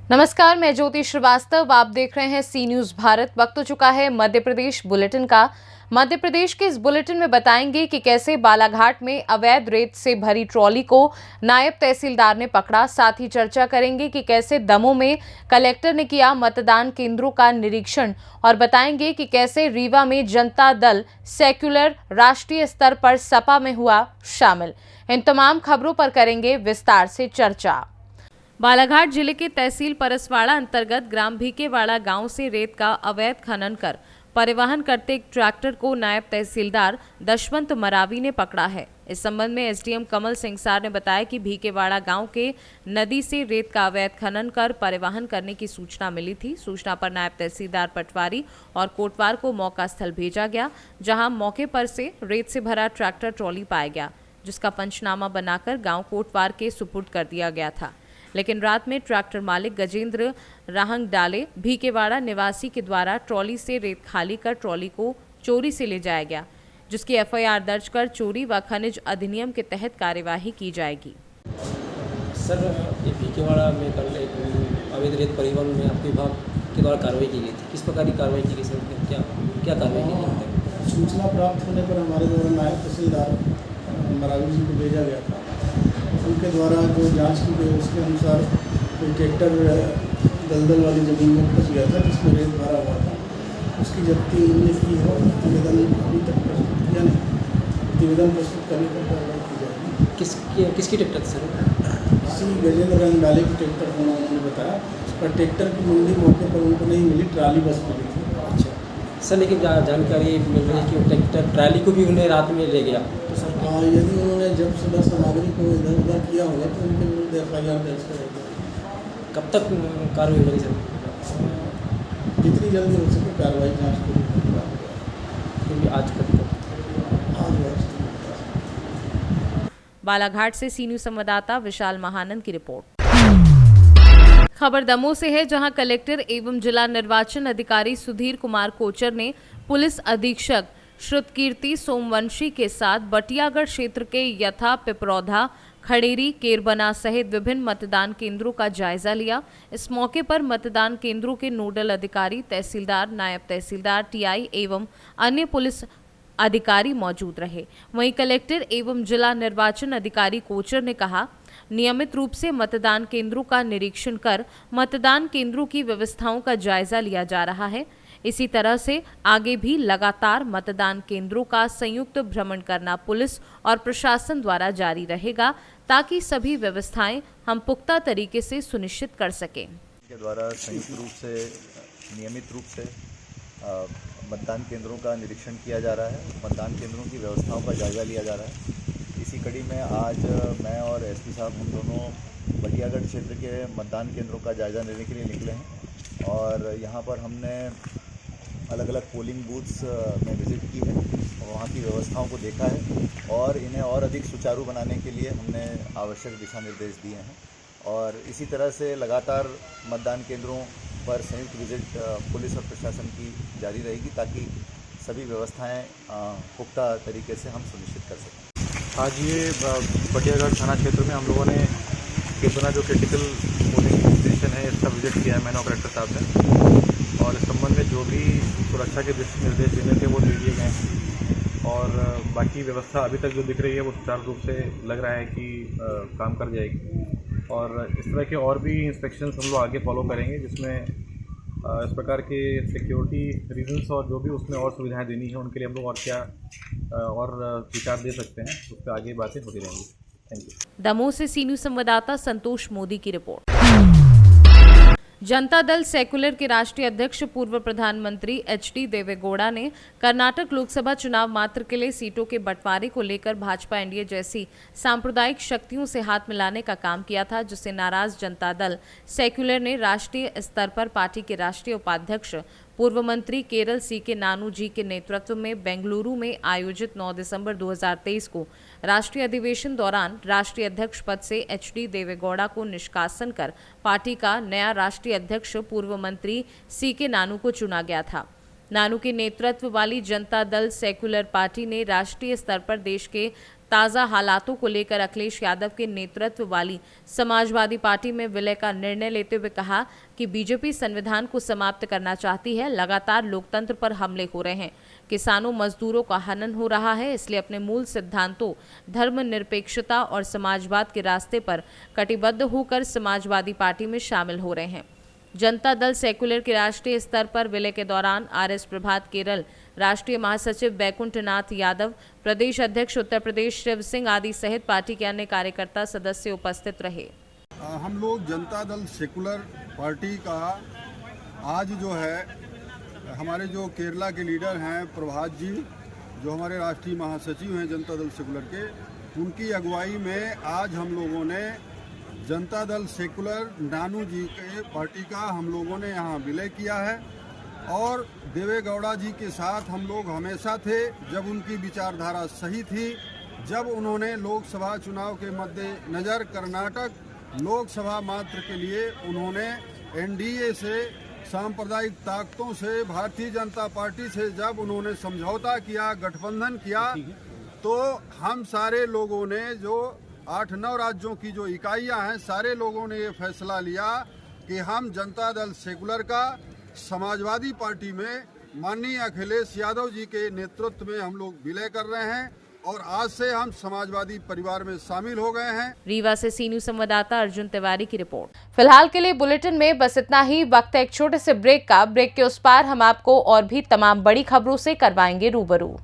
नमस्कार, मैं ज्योति श्रीवास्तव। आप देख रहे हैं सी न्यूज भारत। वक्त हो चुका है मध्य प्रदेश बुलेटिन का। मध्य प्रदेश के इस बुलेटिन में बताएंगे कि कैसे बालाघाट में अवैध रेत से भरी ट्रॉली को नायब तहसीलदार ने पकड़ा। साथ ही चर्चा करेंगे कि कैसे दमोह में कलेक्टर ने किया मतदान केंद्रों का निरीक्षण और बताएंगे कि कैसे रीवा में जनता दल सेक्युलर राष्ट्रीय स्तर पर सपा में हुआ शामिल। इन तमाम खबरों पर करेंगे विस्तार से चर्चा। बालाघाट जिले के तहसील परसवाड़ा अंतर्गत ग्राम भीकेवाड़ा गांव से रेत का अवैध खनन कर परिवहन करते एक ट्रैक्टर को नायब तहसीलदार दशवंत मरावी ने पकड़ा है। इस संबंध में एसडीएम कमल सिंगसार ने बताया कि भीकेवाड़ा गांव के नदी से रेत का अवैध खनन कर परिवहन करने की सूचना मिली थी। सूचना पर नायब तहसीलदार पटवारी और कोटवार को मौका स्थल भेजा गया, जहां मौके पर से रेत से भरा ट्रैक्टर ट्रॉली पाया गया, जिसका पंचनामा बनाकर गाँव कोटवार के सुपुर्द कर दिया गया था। लेकिन रात में ट्रैक्टर मालिक गजेंद्र राहंग डाले भीकेवाड़ा निवासी के द्वारा ट्रॉली से रेत खाली कर ट्रॉली को चोरी से ले जाया गया, जिसकी एफआईआर दर्ज कर चोरी व खनिज अधिनियम के तहत कार्यवाही की जाएगी। सर, ये भीकेवाड़ा में कल एक अवैध रेत परिवहन में आपके विभाग के द्वारा कार्रवाई की गई थी। किस प्रकार की कार्रवाई की गई सर? क्या कार्रवाई की गई? सूचना प्राप्त होने पर हमारे द्वारा नायब तहसीलदार मरावी जी को भेजा गया था। उनके द्वारा जो जांच की गई उसके अनुसार कोई ट्रैक्टर दलदल वाली ज़मीन में फंस गया था, जिसमें रेत भरा हुआ था। उसकी जब्ती हमने की है। प्रतिवेदन अभी तक प्रस्तुत किया नहीं। प्रतिवेदन प्रस्तुत करने पर कार्रवाई की जाएगी। किसकी ट्रैक्टर सर? किसी गजेंद्र रंगडाले की ट्रैक्टर होना उन्होंने बताया, पर ट्रैक्टर की मुंडी मौके पर उनको नहीं मिली, ट्राली बस मिली थी। अच्छा सर, लेकिन जानकारी मिल रही है कि ट्रैक्टर ट्राली को भी उन्हें रात में ले गया। तो सर यदि उन्होंने जब सुबह सामग्री को इधर उधर किया होगा तो उनके विरुद्ध एफआईआर दर्ज करेगा। कब तक कार्रवाई होगी सर? जितनी जल्दी हो सके कार्रवाई जांच पूरी क्योंकि आज कब तक बालाघाट से सी न्यूज संवाददाता विशाल महानंद की रिपोर्ट। खबर दमोह से है, जहां कलेक्टर एवं जिला निर्वाचन अधिकारी सुधीर कुमार कोचर ने पुलिस अधीक्षक श्रुतकीर्ति सोमवंशी के साथ बटियागढ़ क्षेत्र के यथा पिपरौधा, खड़ेरी, केरबना सहित विभिन्न मतदान केंद्रों का जायजा लिया। इस मौके पर मतदान केंद्रों के नोडल अधिकारी, तहसीलदार, नायब तहसीलदार, टीआई एवं अन्य पुलिस अधिकारी मौजूद रहे। वहीं कलेक्टर एवं जिला निर्वाचन अधिकारी कोचर ने कहा, नियमित रूप से मतदान केंद्रों का निरीक्षण कर मतदान केंद्रों की व्यवस्थाओं का जायजा लिया जा रहा है। इसी तरह से आगे भी लगातार मतदान केंद्रों का संयुक्त भ्रमण करना पुलिस और प्रशासन द्वारा जारी रहेगा, ताकि सभी व्यवस्थाएं हम पुख्ता तरीके से सुनिश्चित कर सकें। के द्वारा संयुक्त रूप से नियमित रूप से मतदान केंद्रों का निरीक्षण किया जा रहा है, मतदान केंद्रों की व्यवस्थाओं का जायजा लिया जा रहा है। इसी कड़ी में आज मैं और एसपी साहब हम दोनों बटियागढ़ क्षेत्र के मतदान केंद्रों का जायजा लेने के लिए निकले हैं और यहाँ पर हमने अलग अलग पोलिंग बूथ्स में विज़िट की है और वहाँ की व्यवस्थाओं को देखा है और इन्हें और अधिक सुचारू बनाने के लिए हमने आवश्यक दिशा निर्देश दिए हैं। और इसी तरह से लगातार मतदान केंद्रों पर संयुक्त विज़िट पुलिस और प्रशासन की जारी रहेगी, ताकि सभी व्यवस्थाएं पुख्ता तरीके से हम सुनिश्चित कर सकें। आज ये बटियागढ़ थाना क्षेत्र में हम लोगों ने केरबना जो क्रिटिकल पोलिंग स्टेशन है इसका विजिट किया है मैंने और कलेक्टर साहब ने, और इस संबंध में जो भी सुरक्षा के निर्देश देने थे वो दे दिए गए हैं और बाकी व्यवस्था अभी तक जो दिख रही है वो सुचारू रूप से लग रहा है कि काम कर जाएगी। और इस तरह के और भी इंस्पेक्शंस हम लोग आगे फॉलो करेंगे, जिसमें इस प्रकार के सिक्योरिटी रीजंस और जो भी उसमें और सुविधाएं देनी है उनके लिए हम लोग और क्या और विचार दे सकते हैं, उस पर आगे बातें होती रहेंगी। Thank you. दमोह से सी न्यूज संवाददाता संतोष मोदी की रिपोर्ट। जनता दल सेक्युलर के राष्ट्रीय अध्यक्ष पूर्व प्रधानमंत्री एचडी देवेगौड़ा ने कर्नाटक लोकसभा चुनाव मात्र के लिए सीटों के बंटवारे को लेकर भाजपा एनडीए जैसी सांप्रदायिक शक्तियों से हाथ मिलाने का काम किया था, जिससे नाराज जनता दल सेक्युलर ने राष्ट्रीय स्तर पर पार्टी के राष्ट्रीय उपाध्यक्ष पूर्व मंत्री केरल सीके नानू जी के नेतृत्व में बेंगलुरु में आयोजित 9 दिसंबर 2023 को राष्ट्रीय अधिवेशन दौरान राष्ट्रीय अध्यक्ष पद से एचडी देवेगौड़ा को निष्कासन कर पार्टी का नया राष्ट्रीय अध्यक्ष पूर्व मंत्री सीके नानू को चुना गया था। नानू के नेतृत्व वाली जनता दल सेक्युलर पार्टी ने राष्ट्रीय स्तर पर देश के ताज़ा हालातों को लेकर अखिलेश यादव के नेतृत्व वाली समाजवादी पार्टी में विलय का निर्णय लेते हुए कहा कि बीजेपी संविधान को समाप्त करना चाहती है। लगातार लोकतंत्र पर हमले हो रहे हैं, किसानों मजदूरों का हनन हो रहा है, इसलिए अपने मूल सिद्धांतों धर्मनिरपेक्षता और समाजवाद के रास्ते पर कटिबद्ध होकर समाजवादी पार्टी में शामिल हो रहे हैं। जनता दल सेक्युलर के राष्ट्रीय स्तर पर विलय के दौरान आरएस प्रभात केरल, राष्ट्रीय महासचिव बैकुंठनाथ यादव, प्रदेश अध्यक्ष उत्तर प्रदेश शिव सिंह आदि सहित पार्टी के अन्य कार्यकर्ता सदस्य उपस्थित रहे। हम लोग जनता दल सेकुलर पार्टी का आज जो है हमारे जो केरला के लीडर हैं प्रभात जी, जो हमारे राष्ट्रीय महासचिव हैं जनता दल सेकुलर के, उनकी अगुवाई में आज हम लोगों ने जनता दल सेकुलर नानू जी के पार्टी का हम लोगों ने यहाँ विलय किया है। और देवेगौड़ा जी के साथ हम लोग हमेशा थे जब उनकी विचारधारा सही थी। जब उन्होंने लोकसभा चुनाव के मद्देनज़र कर्नाटक लोकसभा मात्र के लिए उन्होंने एनडीए से, सांप्रदायिक ताकतों से, भारतीय जनता पार्टी से जब उन्होंने समझौता किया, गठबंधन किया, तो हम सारे लोगों ने जो 8-9 राज्यों की जो इकाइयां हैं, सारे लोगों ने ये फैसला लिया कि हम जनता दल सेकुलर का समाजवादी पार्टी में माननीय अखिलेश यादव जी के नेतृत्व में हम लोग विलय कर रहे हैं और आज से हम समाजवादी परिवार में शामिल हो गए हैं। रीवा से सी न्यूज़ संवाददाता अर्जुन तिवारी की रिपोर्ट। फिलहाल के लिए बुलेटिन में बस इतना ही। वक्त है एक छोटे से ब्रेक का। ब्रेक के उस पार हम आपको और भी तमाम बड़ी खबरों से करवाएंगे रूबरू।